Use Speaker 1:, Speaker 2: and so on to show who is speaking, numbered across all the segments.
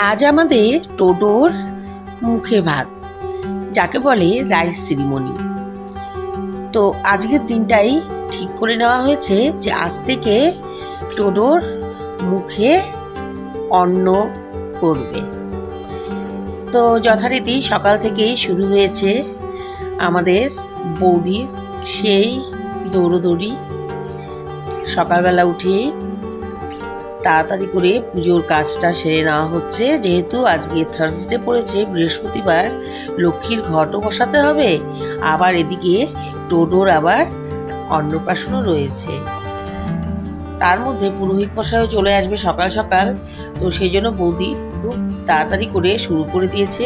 Speaker 1: আজ আমাদের টোটোর মুখে ভাত, যাকে বলে রাইস সেরিমনি। তো আজকের দিনটাই ঠিক করে নেওয়া হয়েছে যে আজ থেকে টোটোর মুখে অন্ন করবে। তো যথারীতি সকাল থেকেই শুরু হয়েছে আমাদের বৌদির সেই দৌড়োদৌড়ি। সকালবেলা উঠেই তাড়াতাড়ি করে পুজোর কাজটা সেরে নেওয়া হচ্ছে, যেহেতু আজকে থার্সডে পড়েছে, বৃহস্পতিবার, লক্ষ্মীর ঘটও বসাতে হবে, আবার এদিকে টোটোর আবার অন্নপ্রাশনও রয়েছে। তার মধ্যে পুরোহিত মশাইও চলে আসবে সকাল সকাল। তো সেই জন্য বৌদি খুব তাড়াতাড়ি করে শুরু করে দিয়েছে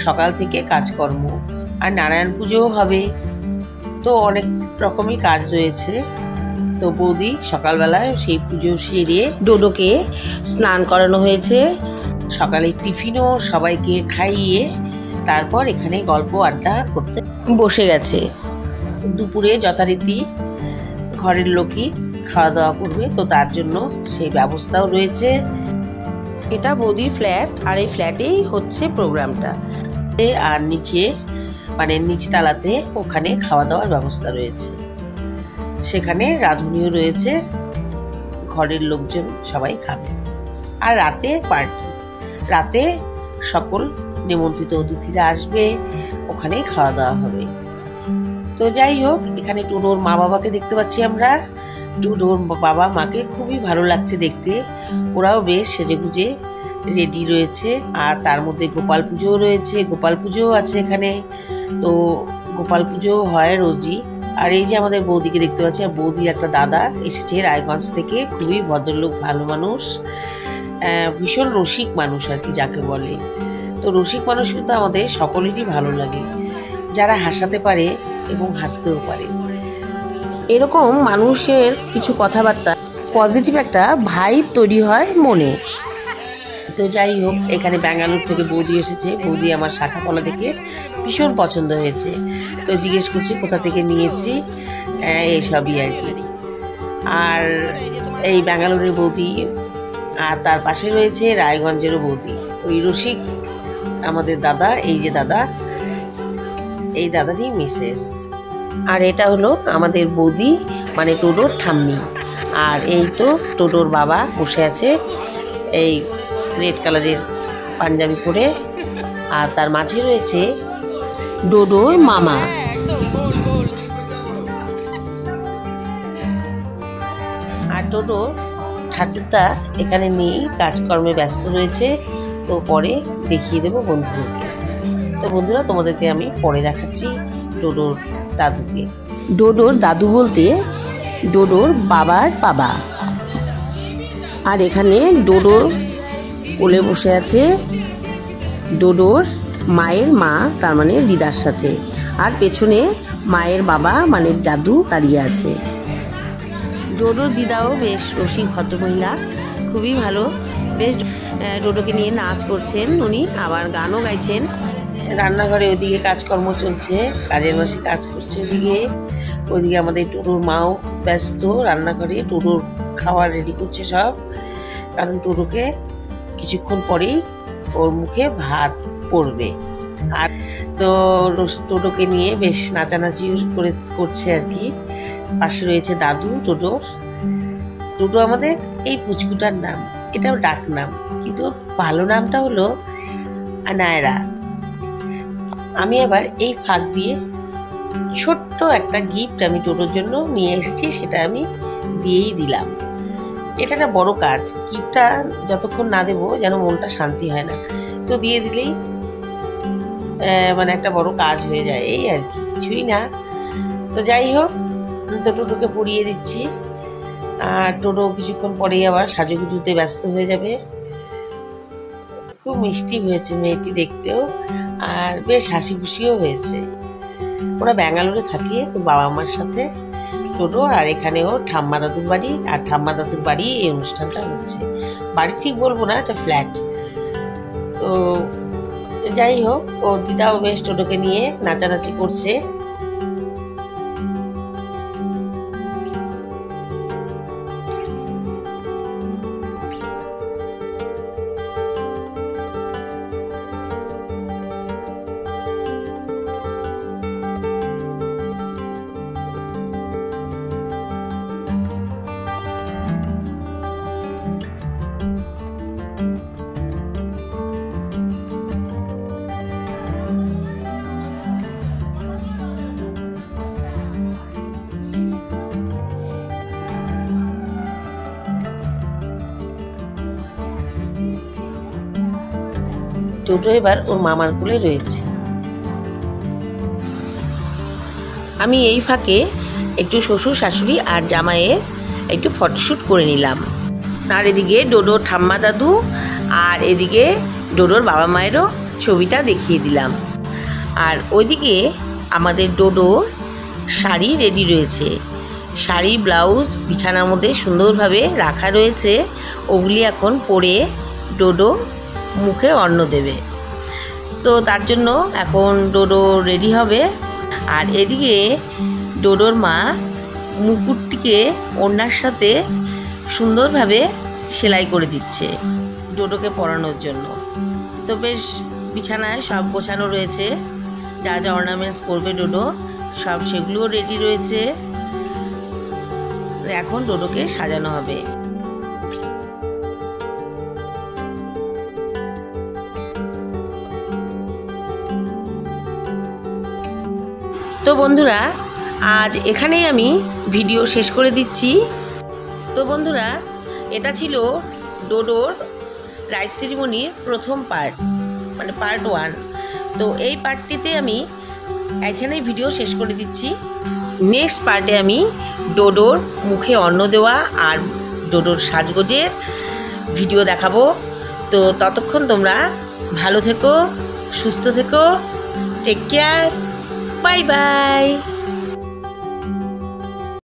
Speaker 1: সকাল থেকে কাজকর্ম। আর নারায়ণ পুজোও হবে, তো অনেক রকমই কাজ রয়েছে। তো বৌদি সকালবেলায় সেই পুজো সেরে ডোডোকে স্নান করানো হয়েছে, সকালে টিফিনও সবাইকে খাইয়ে তারপর এখানে গল্প আড্ডা করতে বসে গেছে। দুপুরে যথারীতি ঘরের লোকই খাওয়া দাওয়া করবে, তো তার জন্য সেই ব্যবস্থাও রয়েছে। এটা বৌদির ফ্ল্যাট, আর এই ফ্ল্যাটেই হচ্ছে প্রোগ্রামটা। আর নিচে মানে নিচতলাতে ওখানে খাওয়া দাওয়ার ব্যবস্থা রয়েছে, সেখানে রাঁধুনিও রয়েছে, ঘরের লোকজন সবাই খাবে। আর রাতে পার্টি, রাতে সকল নিমন্ত্রিত অতিথিরা আসবে, ওখানে খাওয়া দাওয়া হবে। তো যাই হোক, এখানে টোটোর মা বাবাকে দেখতে পাচ্ছি আমরা। টোটোর বাবা মাকে খুবই ভালো লাগছে দেখতে, ওরাও বেশ সেজেগুজে রেডি রয়েছে। আর তার মধ্যে গোপাল পুজোও রয়েছে, গোপাল পুজোও আছে এখানে। তো গোপাল পুজোও হয় রোজই। আর এই যে আমাদের বৌদিকে দেখতে পাচ্ছি, আর বৌদির একটা দাদা এসেছে রায়গঞ্জ থেকে, খুবই ভদ্রলোক, ভালো মানুষ, ভীষণ রসিক মানুষ আর কি যাকে বলে। তো রসিক মানুষ কিন্তু আমাদের সকলেরই ভালো লাগে, যারা হাসাতে পারে এবং হাসতেও পারে। এরকম মানুষের কিছু কথাবার্তা পজিটিভ একটা ভাইব তৈরি হয় মনে। তো যাই হোক, এখানে ব্যাঙ্গালোর থেকে বৌদি এসেছে। বৌদি আমার শাখা পলা দেখে ভীষণ পছন্দ হয়েছে, তো জিজ্ঞেস করছি কোথা থেকে নিয়েছি, এইসবই আর কি। আর এই ব্যাঙ্গালোরের বৌদি, আর তার পাশে রয়েছে রায়গঞ্জেরও বৌদি, ওই রসিক আমাদের দাদা। এই যে দাদা, এই দাদারই মিসেস। আর এটা হলো আমাদের বৌদি, মানে টোটোর ঠাম্মি। আর এই তো টোটোর বাবা বসে আছে এই রেড কালারের পাঞ্জাবি পরে, আর তার মাঝে রয়েছে ডোডোর মামা। আর ডোডোর ঠাকুরদা এখানে নিয়েই কাজকর্মে ব্যস্ত রয়েছে, তো পরে দেখিয়ে দেবো বন্ধুদেরকে। তো বন্ধুরা, তোমাদেরকে আমি পরে দেখাচ্ছি ডোডোর দাদুকে। ডোডোর দাদু বলতে ডোডোর বাবার বাবা। আর এখানে ডোডো কোলে বসে আছে ডোডোর মায়ের মা, তার মানে দিদার সাথে। আর পেছনে মায়ের বাবা মানে দাদু দাঁড়িয়ে আছে। ডোডোর দিদাও বেশ রসিক ভদ্রমহিলা, খুবই ভালো। বেশ ডোডোকে নিয়ে নাচ করছেন উনি, আবার গানও গাইছেন। রান্নাঘরে ওইদিকে কাজকর্ম চলছে, কাজের মাসে কাজ করছে ওইদিকে আমাদের টোটোর মাও ব্যস্ত রান্নাঘরে। টোটোর খাবার রেডি করছে সব, কারণ টোটোকে কিছুক্ষণ পরেই ওর মুখে ভাত পড়বে। আর তো টোটোকে নিয়ে বেশ নাচানাচি করছে আর কি। পাশে রয়েছে দাদু টোটোর। টোটো আমাদের এই পুচকুটার নাম, এটাও ডাক নাম, কিন্তু ওর ভালো নামটা হলো আনায়রা। আমি আবার এই ফাঁক দিয়ে ছোট্ট একটা গিফট আমি টোটোর জন্য নিয়ে এসেছি, সেটা আমি দিয়েই দিলাম। এটা একটা বড় কাজ, গিফটটা যতক্ষণ না দেবো যেন মনটা শান্তি হয় না, তো দিয়ে দিলেই মানে একটা বড় কাজ হয়ে যায়, এই আর কি, কিছুই না। তো যাই হোক, তো টোটোকে পরিয়ে দিচ্ছি। আর টোটো কিছুক্ষণ পরেই আবার সাজুগুজুতে ব্যস্ত হয়ে যাবে। খুব মিষ্টি হয়েছে মেয়েটি দেখতেও, আর বেশ হাসি খুশিও হয়েছে। ওরা ব্যাঙ্গালোরে থাকে ওর বাবা মার সাথে, টোটো। আর এখানে ওর ঠাম্মা দাদুর বাড়ি, আর ঠাম্মা দাদুর বাড়ি এই অনুষ্ঠানটা হচ্ছে। বাড়ি ঠিক বলবো না, এটা ফ্ল্যাট। তো যাই হোক, ওর দিদাও বেশ টোটোকে নিয়ে নাচানাচি করছে। ডোডো এবার ওর মামার কোলে রয়েছে। আমি এই ফাঁকে একটু শ্বশুর শাশুড়ি আর জামাইয়ের একটু ফটোশ্যুট করে নিলাম। আর এদিকে ডোডোর ঠাম্মা দাদু আর এদিকে ডোডোর বাবা মায়েরও ছবিটা দেখিয়ে দিলাম। আর ওইদিকে আমাদের ডোডো শাড়ি রেডি রয়েছে, শাড়ি ব্লাউজ বিছানার মধ্যে সুন্দরভাবে রাখা রয়েছে। ওগুলি এখন পরে ডোডো মুখে অন্ন দেবে। তো তার জন্য এখন ডোডো রেডি হবে। আর এদিকে ডোডোর মা মুকুটটিকে ওড়নার সাথে সুন্দরভাবে সেলাই করে দিচ্ছে ডোডোকে পরানোর জন্য। তো বেশ বিছানায় সব গোছানো রয়েছে, যা যা অর্নামেন্টস পরবে ডোডো সব সেগুলোও রেডি রয়েছে। এখন ডোডোকে সাজানো হবে। তো বন্ধুরা, আজ এখানেই আমি ভিডিও শেষ করে দিচ্ছি। তো বন্ধুরা, এটা ছিল ডোডোর রাইস সেরিমনির প্রথম পার্ট, মানে পার্ট 1। তো এই পার্টটিতে আমি এখানেই ভিডিও শেষ করে দিচ্ছি। নেক্সট পার্টে আমি ডোডোর মুখে অন্ন দেওয়া আর ডোডোর সাজগোজের ভিডিও দেখাবো। তো ততক্ষণ তোমরা ভালো থেকো, সুস্থ থেকো, টেক কেয়ার, বাই বাই।